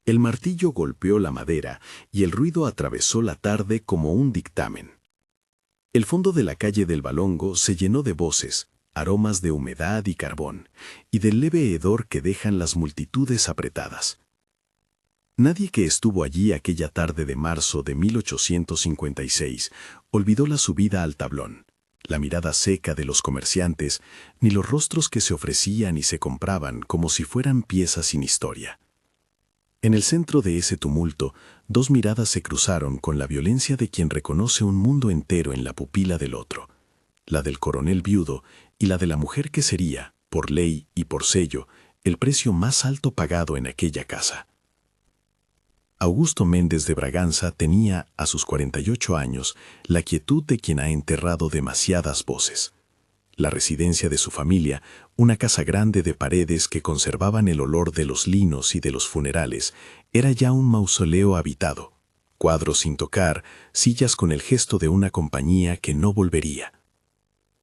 El martillo golpeó la madera y el ruido atravesó la tarde como un dictamen. El fondo de la calle del Balongo se llenó de voces, aromas de humedad y carbón, y del leve hedor que dejan las multitudes apretadas. Nadie que estuvo allí aquella tarde de marzo de 1856 olvidó la subida al tablón, la mirada seca de los comerciantes, ni los rostros que se ofrecían y se compraban como si fueran piezas sin historia. En el centro de ese tumulto, dos miradas se cruzaron con la violencia de quien reconoce un mundo entero en la pupila del otro, la del coronel viudo y la de la mujer que sería, por ley y por sello, el precio más alto pagado en aquella casa. Augusto Méndez de Braganza tenía, a sus 48 años, la quietud de quien ha enterrado demasiadas voces. La residencia de su familia, una casa grande de paredes que conservaban el olor de los linos y de los funerales, era ya un mausoleo habitado, cuadros sin tocar, sillas con el gesto de una compañía que no volvería.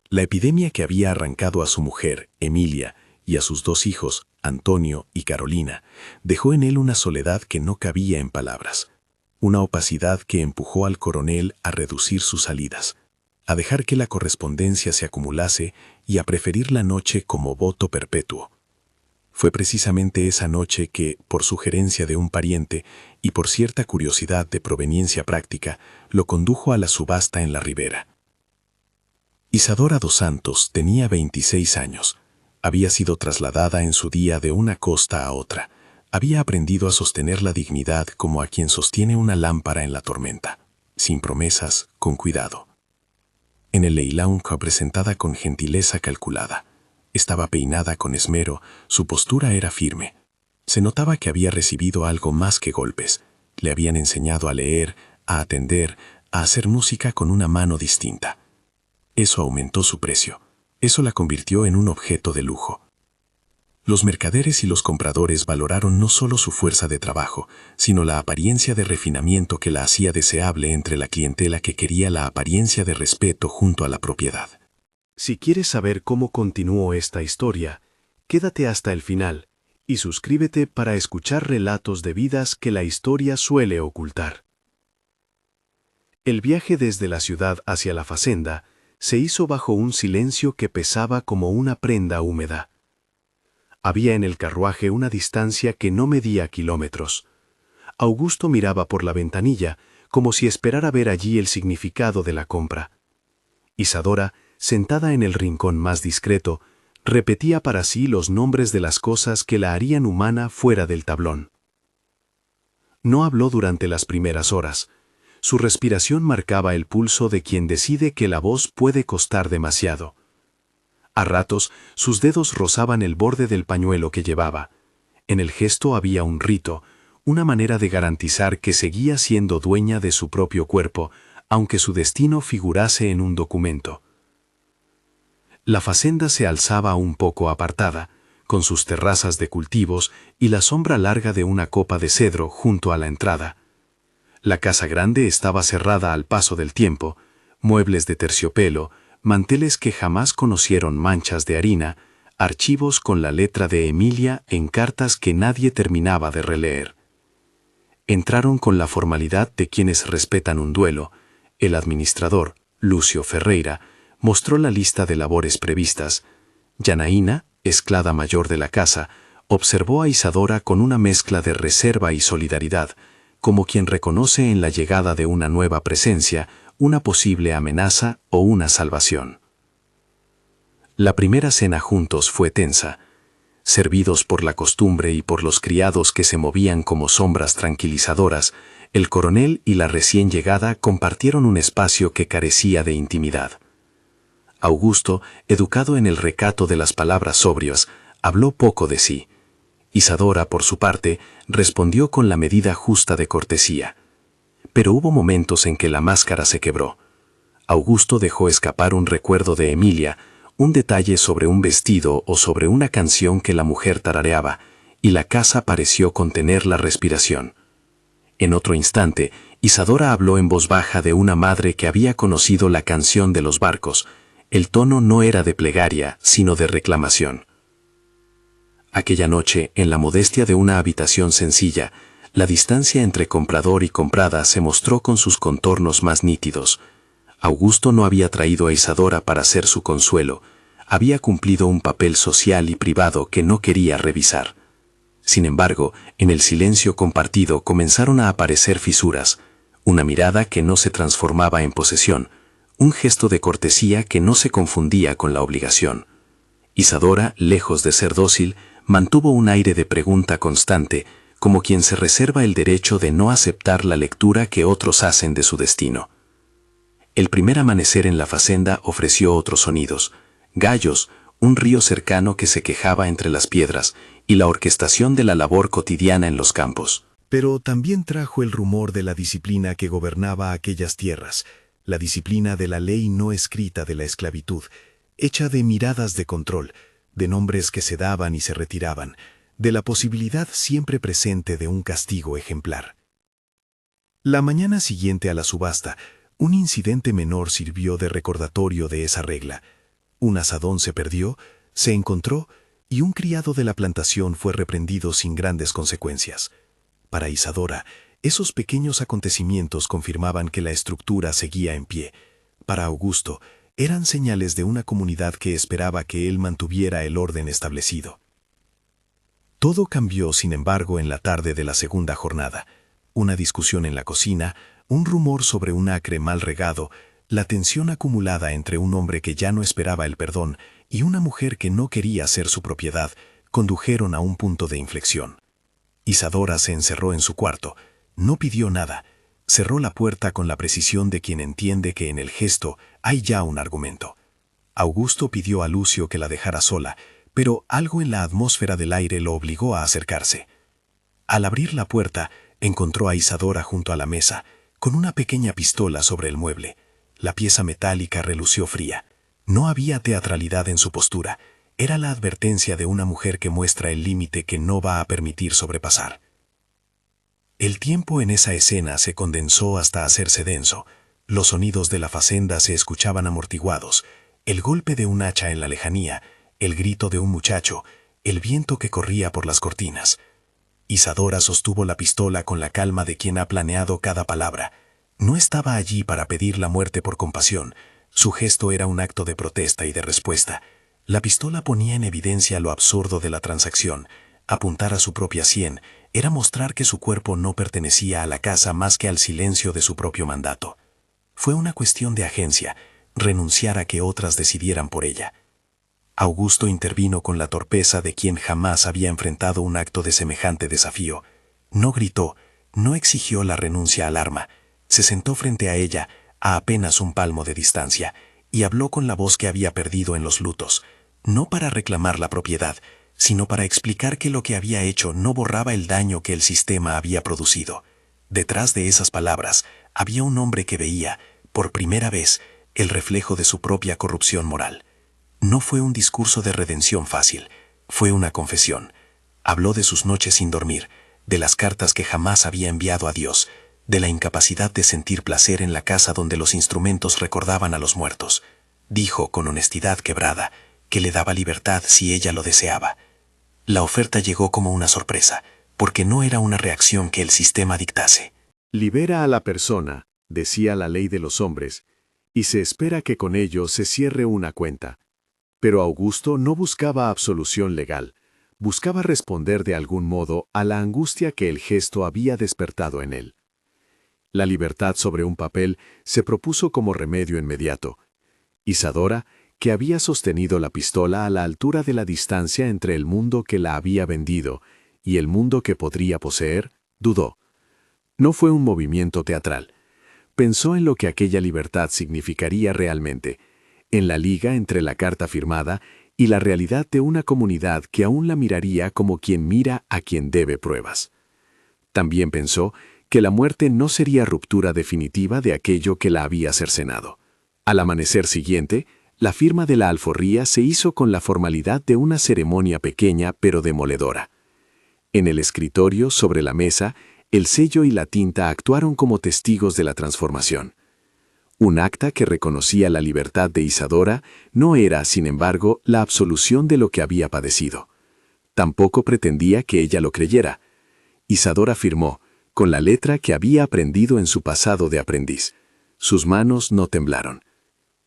La epidemia que había arrancado a su mujer, Emilia, y a sus dos hijos, Antonio y Carolina, dejó en él una soledad que no cabía en palabras, una opacidad que empujó al coronel a reducir sus salidas, a dejar que la correspondencia se acumulase y a preferir la noche como voto perpetuo. Fue precisamente esa noche que, por sugerencia de un pariente y por cierta curiosidad de proveniencia práctica, lo condujo a la subasta en la ribera. Isadora dos Santos tenía 26 años. Había sido trasladada en su día de una costa a otra. Había aprendido a sostener la dignidad como a quien sostiene una lámpara en la tormenta, sin promesas, con cuidado. En el Leilaun presentada con gentileza calculada. Estaba peinada con esmero, su postura era firme. Se notaba que había recibido algo más que golpes. Le habían enseñado a leer, a atender, a hacer música con una mano distinta. Eso aumentó su precio. Eso la convirtió en un objeto de lujo. Los mercaderes y los compradores valoraron no solo su fuerza de trabajo, sino la apariencia de refinamiento que la hacía deseable entre la clientela que quería la apariencia de respeto junto a la propiedad. Si quieres saber cómo continuó esta historia, quédate hasta el final y suscríbete para escuchar relatos de vidas que la historia suele ocultar. El viaje desde la ciudad hacia la fazenda se hizo bajo un silencio que pesaba como una prenda húmeda. Había en el carruaje una distancia que no medía kilómetros. Augusto miraba por la ventanilla como si esperara ver allí el significado de la compra. Isadora, sentada en el rincón más discreto, repetía para sí los nombres de las cosas que la harían humana fuera del tablón. No habló durante las primeras horas. Su respiración marcaba el pulso de quien decide que la voz puede costar demasiado. A ratos, sus dedos rozaban el borde del pañuelo que llevaba. En el gesto había un rito, una manera de garantizar que seguía siendo dueña de su propio cuerpo, aunque su destino figurase en un documento. La fazenda se alzaba un poco apartada, con sus terrazas de cultivos y la sombra larga de una copa de cedro junto a la entrada. La casa grande estaba cerrada al paso del tiempo, muebles de terciopelo, manteles que jamás conocieron manchas de harina, archivos con la letra de Emilia en cartas que nadie terminaba de releer. Entraron con la formalidad de quienes respetan un duelo. El administrador, Lucio Ferreira, mostró la lista de labores previstas. Yanaína, esclava mayor de la casa, observó a Isadora con una mezcla de reserva y solidaridad, como quien reconoce en la llegada de una nueva presencia una posible amenaza o una salvación. La primera cena juntos fue tensa. Servidos por la costumbre y por los criados que se movían como sombras tranquilizadoras, el coronel y la recién llegada compartieron un espacio que carecía de intimidad. Augusto, educado en el recato de las palabras sobrias, habló poco de sí. Isadora, por su parte, respondió con la medida justa de cortesía. Pero hubo momentos en que la máscara se quebró. Augusto dejó escapar un recuerdo de Emilia, un detalle sobre un vestido o sobre una canción que la mujer tarareaba, y la casa pareció contener la respiración. En otro instante, Isadora habló en voz baja de una madre que había conocido la canción de los barcos. El tono no era de plegaria, sino de reclamación. Aquella noche, en la modestia de una habitación sencilla, La distancia entre comprador y comprada se mostró con sus contornos más nítidos. Augusto no había traído a Isadora para ser su consuelo, había cumplido un papel social y privado que no quería revisar. Sin embargo, en el silencio compartido comenzaron a aparecer fisuras, una mirada que no se transformaba en posesión, un gesto de cortesía que no se confundía con la obligación. Isadora, lejos de ser dócil, mantuvo un aire de pregunta constante, como quien se reserva el derecho de no aceptar la lectura que otros hacen de su destino. El primer amanecer en la facenda ofreció otros sonidos, gallos, un río cercano que se quejaba entre las piedras y la orquestación de la labor cotidiana en los campos. Pero también trajo el rumor de la disciplina que gobernaba aquellas tierras, la disciplina de la ley no escrita de la esclavitud, hecha de miradas de control, de nombres que se daban y se retiraban, de la posibilidad siempre presente de un castigo ejemplar. La mañana siguiente a la subasta, un incidente menor sirvió de recordatorio de esa regla. Un azadón se perdió, se encontró, y un criado de la plantación fue reprendido sin grandes consecuencias. Para Isadora, esos pequeños acontecimientos confirmaban que la estructura seguía en pie. Para Augusto, eran señales de una comunidad que esperaba que él mantuviera el orden establecido. Todo cambió, sin embargo, en la tarde de la segunda jornada. Una discusión en la cocina, un rumor sobre un acre mal regado, la tensión acumulada entre un hombre que ya no esperaba el perdón y una mujer que no quería ser su propiedad, condujeron a un punto de inflexión. Isadora se encerró en su cuarto, no pidió nada, cerró la puerta con la precisión de quien entiende que en el gesto hay ya un argumento. Augusto pidió a Lucio que la dejara sola, pero algo en la atmósfera del aire lo obligó a acercarse. Al abrir la puerta, encontró a Isadora junto a la mesa, con una pequeña pistola sobre el mueble. La pieza metálica relució fría. No había teatralidad en su postura. Era la advertencia de una mujer que muestra el límite que no va a permitir sobrepasar. El tiempo en esa escena se condensó hasta hacerse denso. Los sonidos de la facenda se escuchaban amortiguados. El golpe de un hacha en la lejanía, el grito de un muchacho, el viento que corría por las cortinas. Isadora sostuvo la pistola con la calma de quien ha planeado cada palabra. No estaba allí para pedir la muerte por compasión. Su gesto era un acto de protesta y de respuesta. La pistola ponía en evidencia lo absurdo de la transacción. Apuntar a su propia sien era mostrar que su cuerpo no pertenecía a la casa más que al silencio de su propio mandato. Fue una cuestión de agencia, renunciar a que otras decidieran por ella. Augusto intervino con la torpeza de quien jamás había enfrentado un acto de semejante desafío. No gritó, no exigió la renuncia al arma. Se sentó frente a ella, a apenas un palmo de distancia, y habló con la voz que había perdido en los lutos, no para reclamar la propiedad, sino para explicar que lo que había hecho no borraba el daño que el sistema había producido. Detrás de esas palabras había un hombre que veía, por primera vez, el reflejo de su propia corrupción moral. No fue un discurso de redención fácil, fue una confesión. Habló de sus noches sin dormir, de las cartas que jamás había enviado a Dios, de la incapacidad de sentir placer en la casa donde los instrumentos recordaban a los muertos. Dijo con honestidad quebrada que le daba libertad si ella lo deseaba. La oferta llegó como una sorpresa, porque no era una reacción que el sistema dictase. Libera a la persona, decía la ley de los hombres, y se espera que con ello se cierre una cuenta. Pero Augusto no buscaba absolución legal, buscaba responder de algún modo a la angustia que el gesto había despertado en él. La libertad sobre un papel se propuso como remedio inmediato. Isadora, que había sostenido la pistola a la altura de la distancia entre el mundo que la había vendido y el mundo que podría poseer, dudó. No fue un movimiento teatral. Pensó en lo que aquella libertad significaría realmente, en la liga entre la carta firmada y la realidad de una comunidad que aún la miraría como quien mira a quien debe pruebas. También pensó que la muerte no sería ruptura definitiva de aquello que la había cercenado. Al amanecer siguiente, la firma de la alforría se hizo con la formalidad de una ceremonia pequeña pero demoledora. En el escritorio, sobre la mesa, el sello y la tinta actuaron como testigos de la transformación. Un acta que reconocía la libertad de Isadora no era, sin embargo, la absolución de lo que había padecido. Tampoco pretendía que ella lo creyera. Isadora firmó, con la letra que había aprendido en su pasado de aprendiz. Sus manos no temblaron.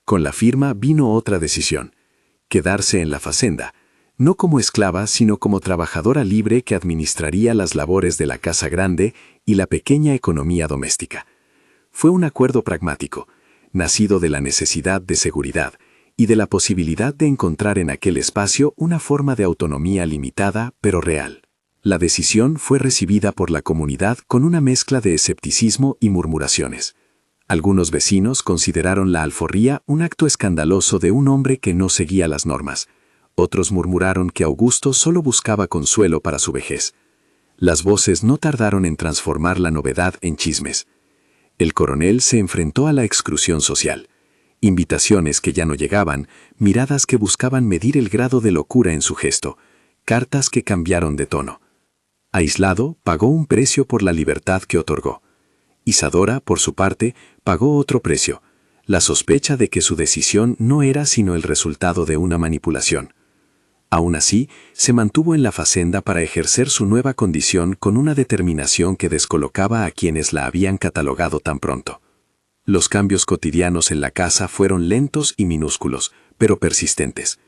Con la firma vino otra decisión: quedarse en la fazenda, no como esclava, sino como trabajadora libre que administraría las labores de la casa grande y la pequeña economía doméstica. Fue un acuerdo pragmático, nacido de la necesidad de seguridad y de la posibilidad de encontrar en aquel espacio una forma de autonomía limitada pero real. La decisión fue recibida por la comunidad con una mezcla de escepticismo y murmuraciones. Algunos vecinos consideraron la alforría un acto escandaloso de un hombre que no seguía las normas. Otros murmuraron que Augusto solo buscaba consuelo para su vejez. Las voces no tardaron en transformar la novedad en chismes. El coronel se enfrentó a la exclusión social. Invitaciones que ya no llegaban, miradas que buscaban medir el grado de locura en su gesto, cartas que cambiaron de tono. Aislado, pagó un precio por la libertad que otorgó. Isadora, por su parte, pagó otro precio: la sospecha de que su decisión no era sino el resultado de una manipulación. Aún así, se mantuvo en la fazenda para ejercer su nueva condición con una determinación que descolocaba a quienes la habían catalogado tan pronto. Los cambios cotidianos en la casa fueron lentos y minúsculos, pero persistentes.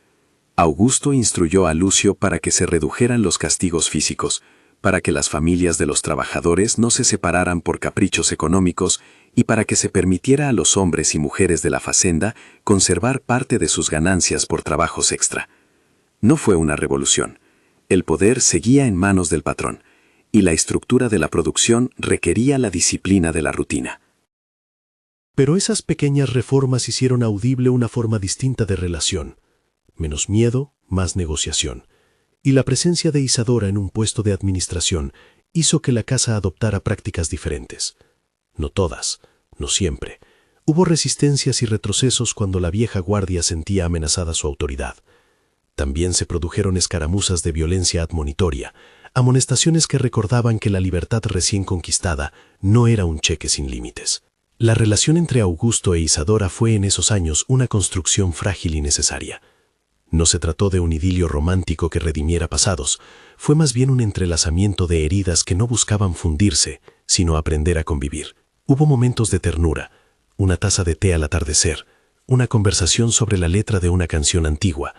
Augusto instruyó a Lucio para que se redujeran los castigos físicos, para que las familias de los trabajadores no se separaran por caprichos económicos y para que se permitiera a los hombres y mujeres de la fazenda conservar parte de sus ganancias por trabajos extra. No fue una revolución. El poder seguía en manos del patrón, y la estructura de la producción requería la disciplina de la rutina. Pero esas pequeñas reformas hicieron audible una forma distinta de relación. Menos miedo, más negociación. Y la presencia de Isadora en un puesto de administración hizo que la casa adoptara prácticas diferentes. No todas, no siempre. Hubo resistencias y retrocesos cuando la vieja guardia sentía amenazada su autoridad. También se produjeron escaramuzas de violencia admonitoria, amonestaciones que recordaban que la libertad recién conquistada no era un cheque sin límites. La relación entre Augusto e Isadora fue en esos años una construcción frágil y necesaria. No se trató de un idilio romántico que redimiera pasados, fue más bien un entrelazamiento de heridas que no buscaban fundirse, sino aprender a convivir. Hubo momentos de ternura, una taza de té al atardecer, una conversación sobre la letra de una canción antigua,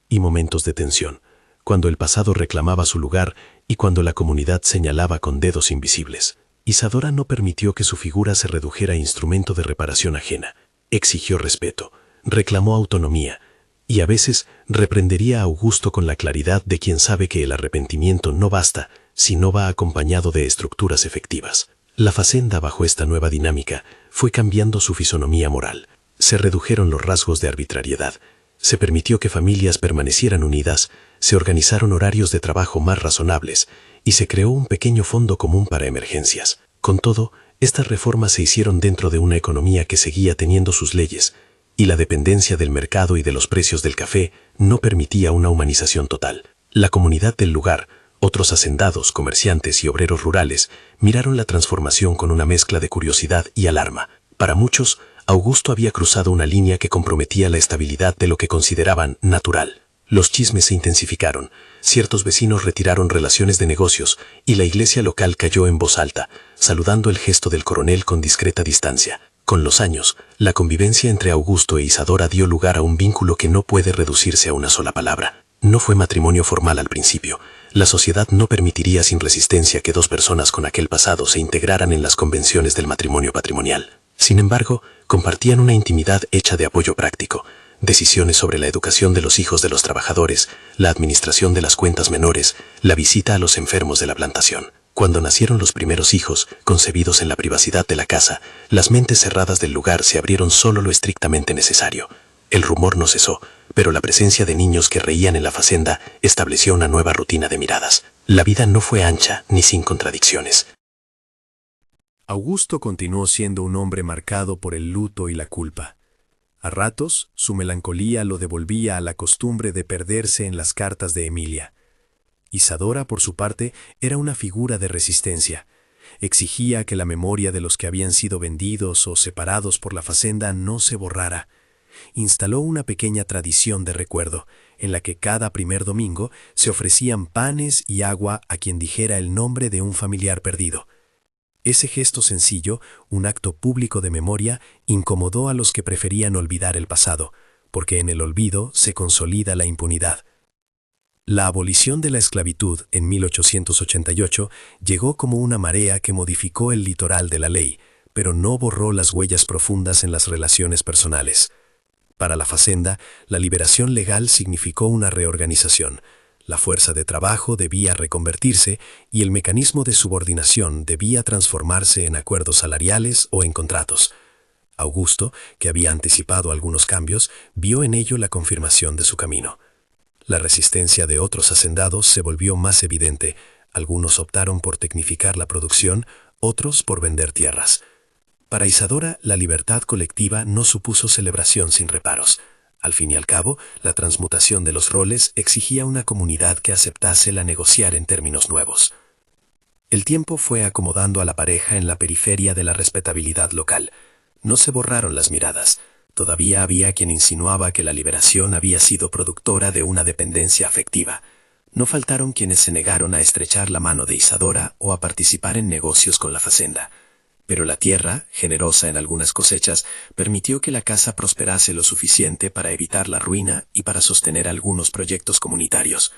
y momentos de tensión, cuando el pasado reclamaba su lugar y cuando la comunidad señalaba con dedos invisibles. Isadora no permitió que su figura se redujera a instrumento de reparación ajena. Exigió respeto, reclamó autonomía, y a veces reprendería a Augusto con la claridad de quien sabe que el arrepentimiento no basta si no va acompañado de estructuras efectivas. La fazenda, bajo esta nueva dinámica, fue cambiando su fisonomía moral. Se redujeron los rasgos de arbitrariedad, se permitió que familias permanecieran unidas, se organizaron horarios de trabajo más razonables y se creó un pequeño fondo común para emergencias. Con todo, estas reformas se hicieron dentro de una economía que seguía teniendo sus leyes, y la dependencia del mercado y de los precios del café no permitía una humanización total. La comunidad del lugar, otros hacendados, comerciantes y obreros rurales, miraron la transformación con una mezcla de curiosidad y alarma. Para muchos, Augusto había cruzado una línea que comprometía la estabilidad de lo que consideraban natural. Los chismes se intensificaron, ciertos vecinos retiraron relaciones de negocios y la iglesia local cayó en voz alta, saludando el gesto del coronel con discreta distancia. Con los años, la convivencia entre Augusto e Isadora dio lugar a un vínculo que no puede reducirse a una sola palabra. No fue matrimonio formal al principio. La sociedad no permitiría sin resistencia que dos personas con aquel pasado se integraran en las convenciones del matrimonio patrimonial. Sin embargo, compartían una intimidad hecha de apoyo práctico, decisiones sobre la educación de los hijos de los trabajadores, la administración de las cuentas menores, la visita a los enfermos de la plantación. Cuando nacieron los primeros hijos, concebidos en la privacidad de la casa, las mentes cerradas del lugar se abrieron solo lo estrictamente necesario. El rumor no cesó, pero la presencia de niños que reían en la fazenda estableció una nueva rutina de miradas. La vida no fue ancha ni sin contradicciones. Augusto continuó siendo un hombre marcado por el luto y la culpa. A ratos, su melancolía lo devolvía a la costumbre de perderse en las cartas de Emilia. Isadora, por su parte, era una figura de resistencia. Exigía que la memoria de los que habían sido vendidos o separados por la fazenda no se borrara. Instaló una pequeña tradición de recuerdo, en la que cada primer domingo se ofrecían panes y agua a quien dijera el nombre de un familiar perdido. Ese gesto sencillo, un acto público de memoria, incomodó a los que preferían olvidar el pasado, porque en el olvido se consolida la impunidad. La abolición de la esclavitud en 1888 llegó como una marea que modificó el litoral de la ley, pero no borró las huellas profundas en las relaciones personales. Para la Facenda, la liberación legal significó una reorganización. La fuerza de trabajo debía reconvertirse y el mecanismo de subordinación debía transformarse en acuerdos salariales o en contratos. Augusto, que había anticipado algunos cambios, vio en ello la confirmación de su camino. La resistencia de otros hacendados se volvió más evidente. Algunos optaron por tecnificar la producción, otros por vender tierras. Para Isadora, la libertad colectiva no supuso celebración sin reparos. Al fin y al cabo, la transmutación de los roles exigía una comunidad que aceptase la negociar en términos nuevos. El tiempo fue acomodando a la pareja en la periferia de la respetabilidad local. No se borraron las miradas. Todavía había quien insinuaba que la liberación había sido productora de una dependencia afectiva. No faltaron quienes se negaron a estrechar la mano de Isadora o a participar en negocios con la Facenda. Pero la tierra, generosa en algunas cosechas, permitió que la casa prosperase lo suficiente para evitar la ruina y para sostener algunos proyectos comunitarios.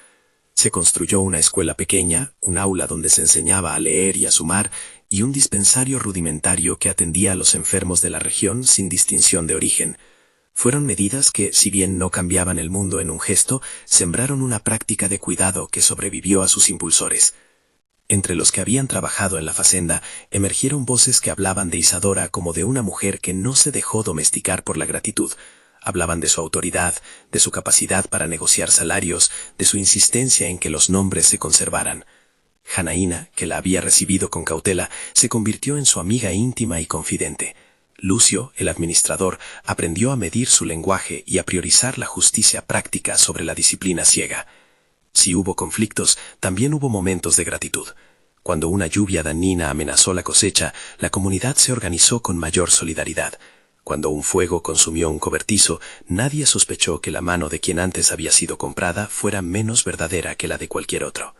Se construyó una escuela pequeña, un aula donde se enseñaba a leer y a sumar, y un dispensario rudimentario que atendía a los enfermos de la región sin distinción de origen. Fueron medidas que, si bien no cambiaban el mundo en un gesto, sembraron una práctica de cuidado que sobrevivió a sus impulsores. Entre los que habían trabajado en la Facenda, emergieron voces que hablaban de Isadora como de una mujer que no se dejó domesticar por la gratitud. Hablaban de su autoridad, de su capacidad para negociar salarios, de su insistencia en que los nombres se conservaran. Janaína, que la había recibido con cautela, se convirtió en su amiga íntima y confidente. Lucio, el administrador, aprendió a medir su lenguaje y a priorizar la justicia práctica sobre la disciplina ciega. Si hubo conflictos, también hubo momentos de gratitud. Cuando una lluvia dañina amenazó la cosecha, la comunidad se organizó con mayor solidaridad. Cuando un fuego consumió un cobertizo, nadie sospechó que la mano de quien antes había sido comprada fuera menos verdadera que la de cualquier otro.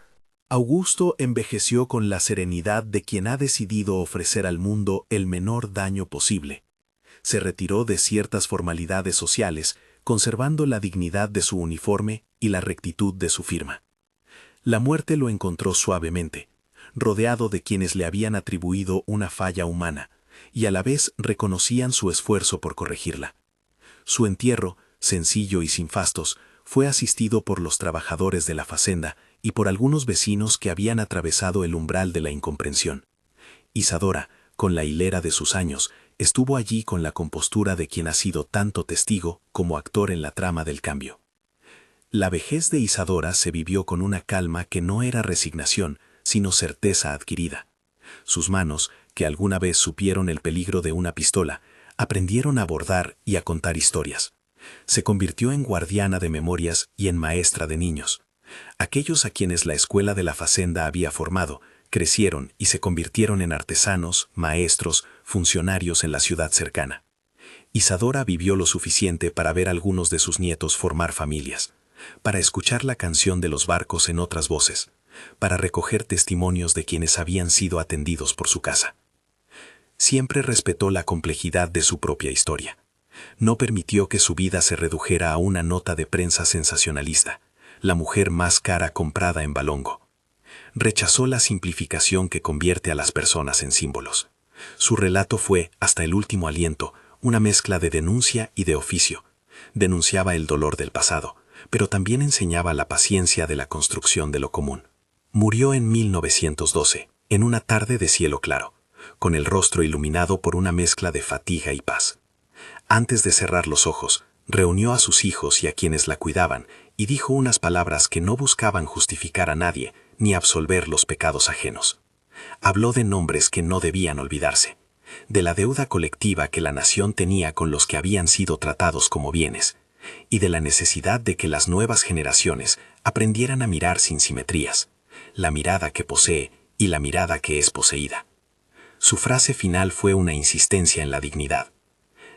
Augusto envejeció con la serenidad de quien ha decidido ofrecer al mundo el menor daño posible. Se retiró de ciertas formalidades sociales, conservando la dignidad de su uniforme y la rectitud de su firma. La muerte lo encontró suavemente, rodeado de quienes le habían atribuido una falla humana, y a la vez reconocían su esfuerzo por corregirla. Su entierro, sencillo y sin fastos, fue asistido por los trabajadores de la Facenda y por algunos vecinos que habían atravesado el umbral de la incomprensión. Isadora, con la hilera de sus años, estuvo allí con la compostura de quien ha sido tanto testigo como actor en la trama del cambio. La vejez de Isadora se vivió con una calma que no era resignación, sino certeza adquirida. Sus manos, que alguna vez supieron el peligro de una pistola, aprendieron a bordar y a contar historias. Se convirtió en guardiana de memorias y en maestra de niños. Aquellos a quienes la escuela de la Facenda había formado, crecieron y se convirtieron en artesanos, maestros, funcionarios en la ciudad cercana. Isadora vivió lo suficiente para ver a algunos de sus nietos formar familias, para escuchar la canción de los barcos en otras voces, para recoger testimonios de quienes habían sido atendidos por su casa. Siempre respetó la complejidad de su propia historia. No permitió que su vida se redujera a una nota de prensa sensacionalista, la mujer más cara comprada en Valongo. Rechazó la simplificación que convierte a las personas en símbolos. Su relato fue, hasta el último aliento, una mezcla de denuncia y de oficio. Denunciaba el dolor del pasado, pero también enseñaba la paciencia de la construcción de lo común. Murió en 1912, en una tarde de cielo claro, con el rostro iluminado por una mezcla de fatiga y paz. Antes de cerrar los ojos, reunió a sus hijos y a quienes la cuidaban y dijo unas palabras que no buscaban justificar a nadie ni absolver los pecados ajenos. Habló de nombres que no debían olvidarse, de la deuda colectiva que la nación tenía con los que habían sido tratados como bienes, y de la necesidad de que las nuevas generaciones aprendieran a mirar sin simetrías, la mirada que posee y la mirada que es poseída. Su frase final fue una insistencia en la dignidad.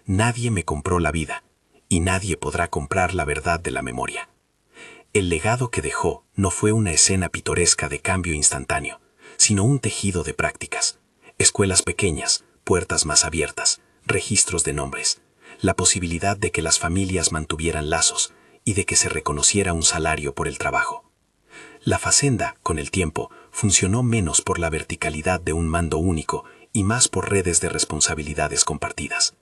Nadie me compró la vida, y nadie podrá comprar la verdad de la memoria. El legado que dejó no fue una escena pintoresca de cambio instantáneo, sino un tejido de prácticas, escuelas escuelas pequeñas, puertas más abiertas, registros de nombres, la posibilidad de que las familias mantuvieran lazos y de que se reconociera un salario por el trabajo. La Facenda, con el tiempo, funcionó menos por la verticalidad de un mando único y más por redes de responsabilidades compartidas.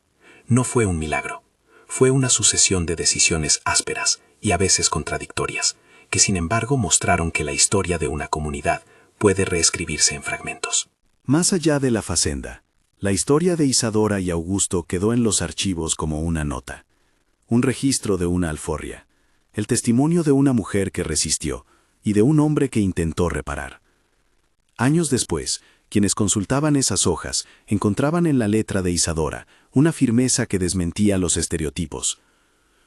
No fue un milagro, fue una sucesión de decisiones ásperas y a veces contradictorias, que sin embargo mostraron que la historia de una comunidad puede reescribirse en fragmentos. Más allá de la Facenda, la historia de Isadora y Augusto quedó en los archivos como una nota, un registro de una alforria, el testimonio de una mujer que resistió y de un hombre que intentó reparar. Años después, quienes consultaban esas hojas encontraban en la letra de Isadora una firmeza que desmentía los estereotipos.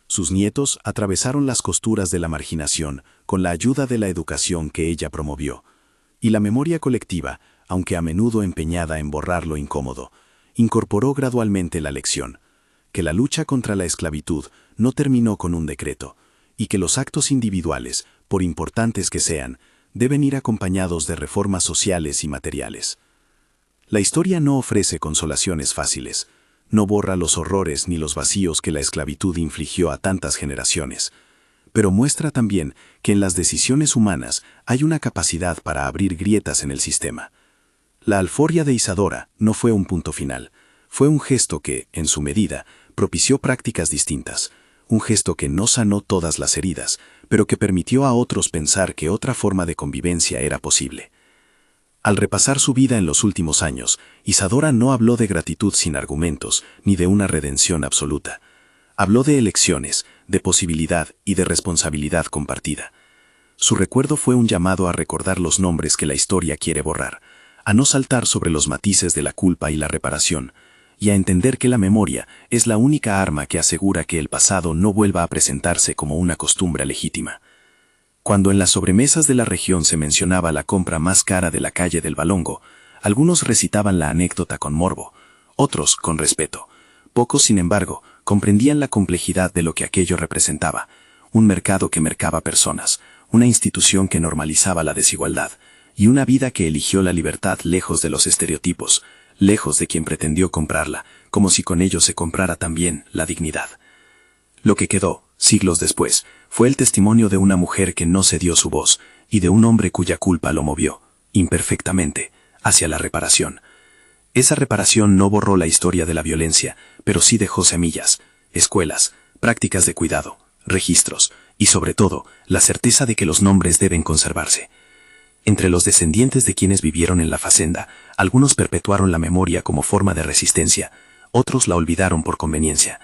Sus nietos atravesaron las costuras de la marginación con la ayuda de la educación que ella promovió, y la memoria colectiva, aunque a menudo empeñada en borrar lo incómodo, incorporó gradualmente la lección, que la lucha contra la esclavitud no terminó con un decreto, y que los actos individuales, por importantes que sean, deben ir acompañados de reformas sociales y materiales. La historia no ofrece consolaciones fáciles, no borra los horrores ni los vacíos que la esclavitud infligió a tantas generaciones, pero muestra también que en las decisiones humanas hay una capacidad para abrir grietas en el sistema. La alforria de Isadora no fue un punto final, fue un gesto que, en su medida, propició prácticas distintas, un gesto que no sanó todas las heridas, pero que permitió a otros pensar que otra forma de convivencia era posible. Al repasar su vida en los últimos años, Isadora no habló de gratitud sin argumentos, ni de una redención absoluta. Habló de elecciones, de posibilidad y de responsabilidad compartida. Su recuerdo fue un llamado a recordar los nombres que la historia quiere borrar, a no saltar sobre los matices de la culpa y la reparación, y a entender que la memoria es la única arma que asegura que el pasado no vuelva a presentarse como una costumbre legítima. Cuando en las sobremesas de la región se mencionaba la compra más cara de la calle del Balongo, algunos recitaban la anécdota con morbo, otros con respeto. Pocos, sin embargo, comprendían la complejidad de lo que aquello representaba, un mercado que mercaba personas, una institución que normalizaba la desigualdad, y una vida que eligió la libertad lejos de los estereotipos, lejos de quien pretendió comprarla, como si con ello se comprara también la dignidad. Lo que quedó, siglos después, fue el testimonio de una mujer que no cedió su voz y de un hombre cuya culpa lo movió, imperfectamente, hacia la reparación. Esa reparación no borró la historia de la violencia, pero sí dejó semillas, escuelas, prácticas de cuidado, registros y, sobre todo, la certeza de que los nombres deben conservarse. Entre los descendientes de quienes vivieron en la Facenda, algunos perpetuaron la memoria como forma de resistencia, otros la olvidaron por conveniencia.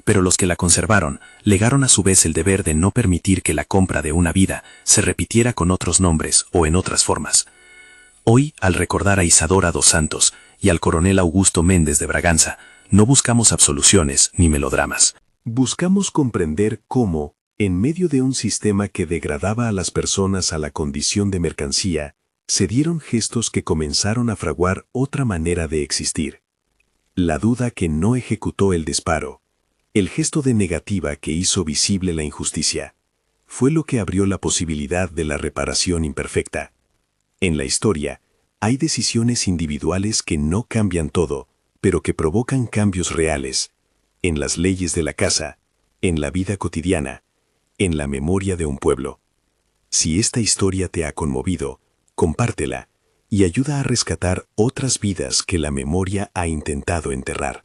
Pero los que la conservaron, legaron a su vez el deber de no permitir que la compra de una vida se repitiera con otros nombres o en otras formas. Hoy, al recordar a Isadora dos Santos y al coronel Augusto Méndez de Braganza, no buscamos absoluciones ni melodramas. Buscamos comprender cómo, en medio de un sistema que degradaba a las personas a la condición de mercancía, se dieron gestos que comenzaron a fraguar otra manera de existir. La duda que no ejecutó el disparo, el gesto de negativa que hizo visible la injusticia, fue lo que abrió la posibilidad de la reparación imperfecta. En la historia, hay decisiones individuales que no cambian todo, pero que provocan cambios reales, en las leyes de la casa, en la vida cotidiana, en la memoria de un pueblo. Si esta historia te ha conmovido, compártela y ayuda a rescatar otras vidas que la memoria ha intentado enterrar.